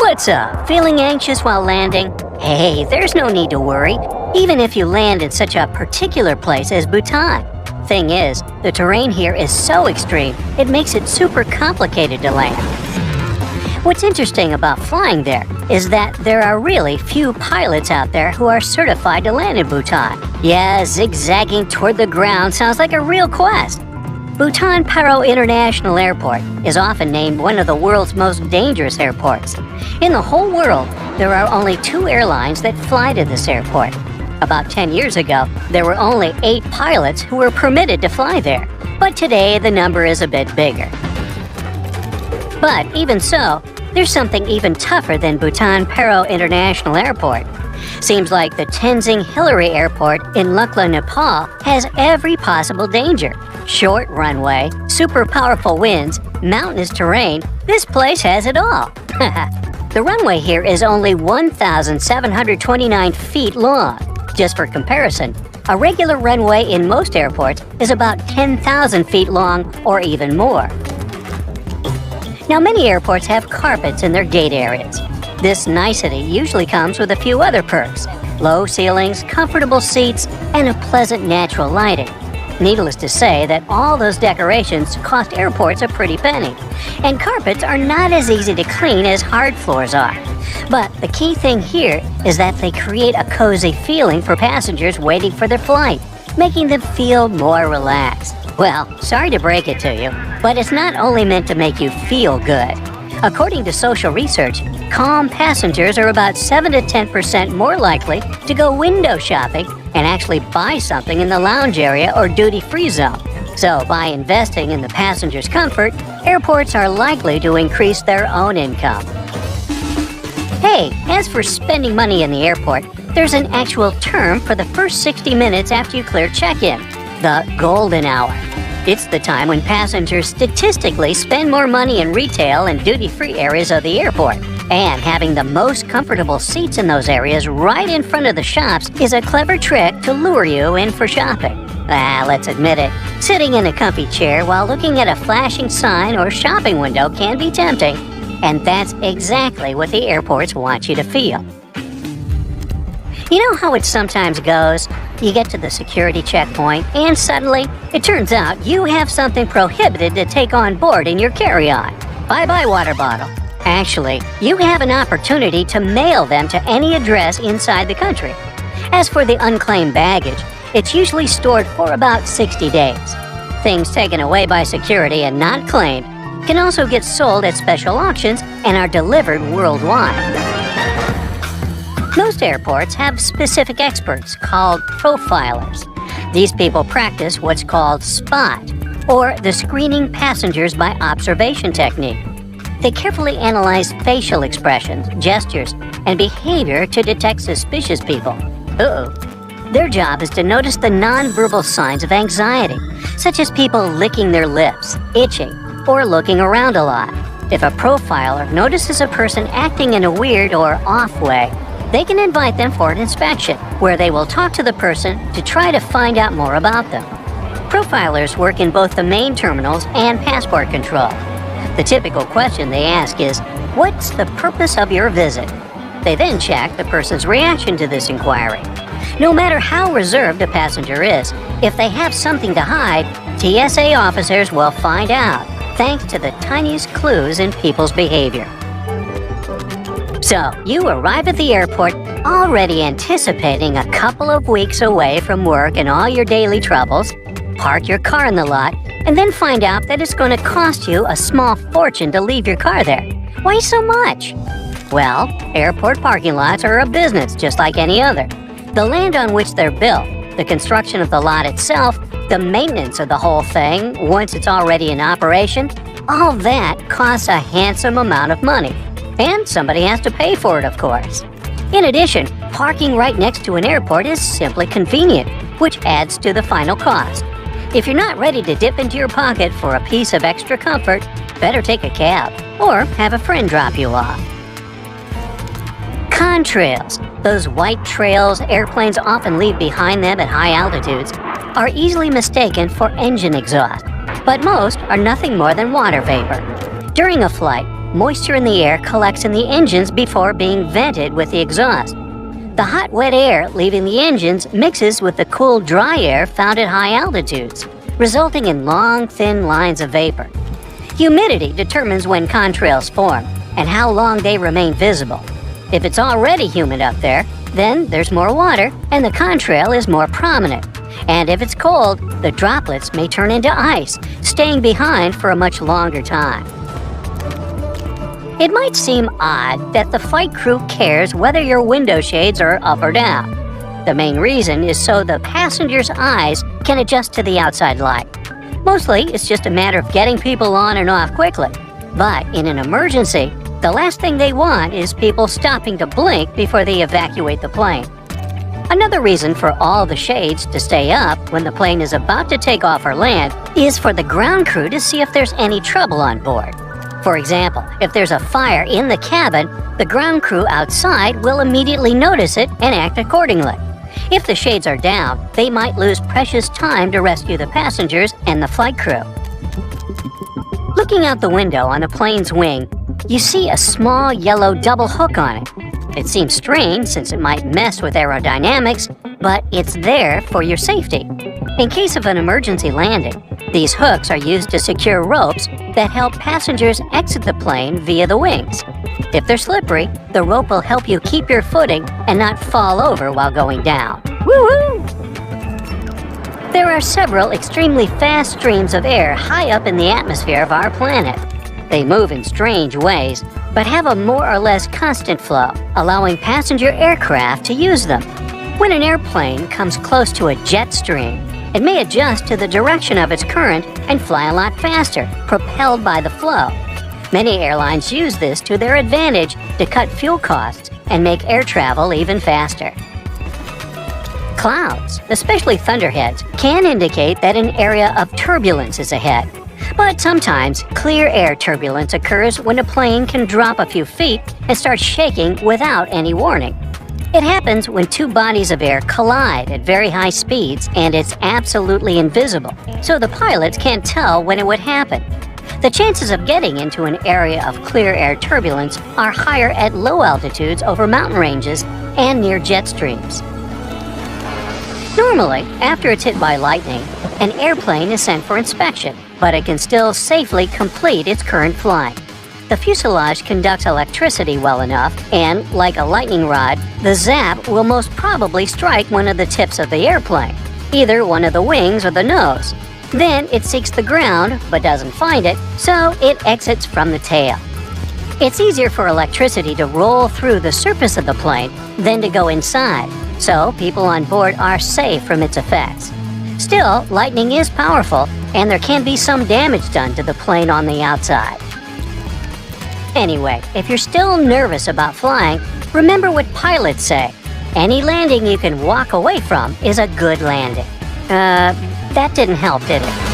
What's up? Feeling anxious while landing? Hey, there's no need to worry, even if you land in such a particular place as Bhutan. Thing is, the terrain here is so extreme, it makes it super complicated to land. What's interesting about flying there is that there are really few pilots out there who are certified to land in Bhutan. Yeah, zigzagging toward the ground sounds like a real quest. Bhutan Pharo International Airport is often named one of the world's most dangerous airports. In the whole world, there are only 2 airlines that fly to this airport. About 10 years ago, there were only 8 pilots who were permitted to fly there, but today the number is a bit bigger. But even so, there's something even tougher than Bhutan Pharo International Airport. Seems like the Tenzing Hillary Airport in Lukla, Nepal has every possible danger. Short runway, super powerful winds, mountainous terrain, this place has it all. The runway here is only 1,729 feet long. Just for comparison, a regular runway in most airports is about 10,000 feet long or even more. Now, many airports have carpets in their gate areas. This nicety usually comes with a few other perks: low ceilings, comfortable seats, and a pleasant natural lighting. Needless to say that all those decorations cost airports a pretty penny, and carpets are not as easy to clean as hard floors are. But the key thing here is that they create a cozy feeling for passengers waiting for their flight, making them feel more relaxed. Well, sorry to break it to you, but it's not only meant to make you feel good. According to social research, calm passengers are about 7 to 10% more likely to go window shopping and actually buy something in the lounge area or duty-free zone. So by investing in the passenger's comfort, airports are likely to increase their own income. Hey, as for spending money in the airport, there's an actual term for the first 60 minutes after you clear check-in: the golden hour. It's the time when passengers statistically spend more money in retail and duty-free areas of the airport. And having the most comfortable seats in those areas right in front of the shops is a clever trick to lure you in for shopping. Let's admit it, sitting in a comfy chair while looking at a flashing sign or shopping window can be tempting, and that's exactly what the airports want you to feel. You know how it sometimes goes? You get to the security checkpoint, and suddenly, it turns out you have something prohibited to take on board in your carry-on. Bye-bye water bottle. Actually, you have an opportunity to mail them to any address inside the country. As for the unclaimed baggage, it's usually stored for about 60 days. Things taken away by security and not claimed can also get sold at special auctions and are delivered worldwide. Most airports have specific experts called profilers. These people practice what's called SPOT, or the screening passengers by observation technique. They carefully analyze facial expressions, gestures, and behavior to detect suspicious people. Their job is to notice the nonverbal signs of anxiety, such as people licking their lips, itching, or looking around a lot. If a profiler notices a person acting in a weird or off way, they can invite them for an inspection, where they will talk to the person to try to find out more about them. Profilers work in both the main terminals and passport control. The typical question they ask is, "What's the purpose of your visit?" They then check the person's reaction to this inquiry. No matter how reserved a passenger is, if they have something to hide, TSA officers will find out, thanks to the tiniest clues in people's behavior. So, you arrive at the airport already anticipating a couple of weeks away from work and all your daily troubles, park your car in the lot, and then find out that it's going to cost you a small fortune to leave your car there. Why so much? Well, airport parking lots are a business just like any other. The land on which they're built, the construction of the lot itself, the maintenance of the whole thing once it's already in operation, all that costs a handsome amount of money. And somebody has to pay for it, of course. In addition, parking right next to an airport is simply convenient, which adds to the final cost. If you're not ready to dip into your pocket for a piece of extra comfort, better take a cab or have a friend drop you off. Contrails, those white trails airplanes often leave behind them at high altitudes, are easily mistaken for engine exhaust, but most are nothing more than water vapor. During a flight, moisture in the air collects in the engines before being vented with the exhaust. The hot, wet air leaving the engines mixes with the cool, dry air found at high altitudes, resulting in long, thin lines of vapor. Humidity determines when contrails form and how long they remain visible. If it's already humid up there, then there's more water and the contrail is more prominent. And if it's cold, the droplets may turn into ice, staying behind for a much longer time. It might seem odd that the flight crew cares whether your window shades are up or down. The main reason is so the passenger's eyes can adjust to the outside light. Mostly, it's just a matter of getting people on and off quickly. But in an emergency, the last thing they want is people stopping to blink before they evacuate the plane. Another reason for all the shades to stay up when the plane is about to take off or land is for the ground crew to see if there's any trouble on board. For example, if there's a fire in the cabin, the ground crew outside will immediately notice it and act accordingly. If the shades are down, they might lose precious time to rescue the passengers and the flight crew. Looking out the window on a plane's wing, you see a small yellow double hook on it. It seems strange since it might mess with aerodynamics, but it's there for your safety. In case of an emergency landing, these hooks are used to secure ropes that help passengers exit the plane via the wings. If they're slippery, the rope will help you keep your footing and not fall over while going down. Woo-hoo! There are several extremely fast streams of air high up in the atmosphere of our planet. They move in strange ways, but have a more or less constant flow, allowing passenger aircraft to use them. When an airplane comes close to a jet stream, it may adjust to the direction of its current and fly a lot faster, propelled by the flow. Many airlines use this to their advantage to cut fuel costs and make air travel even faster. Clouds, especially thunderheads, can indicate that an area of turbulence is ahead. But sometimes, clear air turbulence occurs when a plane can drop a few feet and start shaking without any warning. It happens when two bodies of air collide at very high speeds and it's absolutely invisible, so the pilots can't tell when it would happen. The chances of getting into an area of clear air turbulence are higher at low altitudes over mountain ranges and near jet streams. Normally, after it's hit by lightning, an airplane is sent for inspection, but it can still safely complete its current flight. The fuselage conducts electricity well enough, and, like a lightning rod, the zap will most probably strike one of the tips of the airplane, either one of the wings or the nose. Then it seeks the ground, but doesn't find it, so it exits from the tail. It's easier for electricity to roll through the surface of the plane than to go inside, so people on board are safe from its effects. Still, lightning is powerful, and there can be some damage done to the plane on the outside. Anyway, if you're still nervous about flying, remember what pilots say. Any landing you can walk away from is a good landing. That didn't help, did it?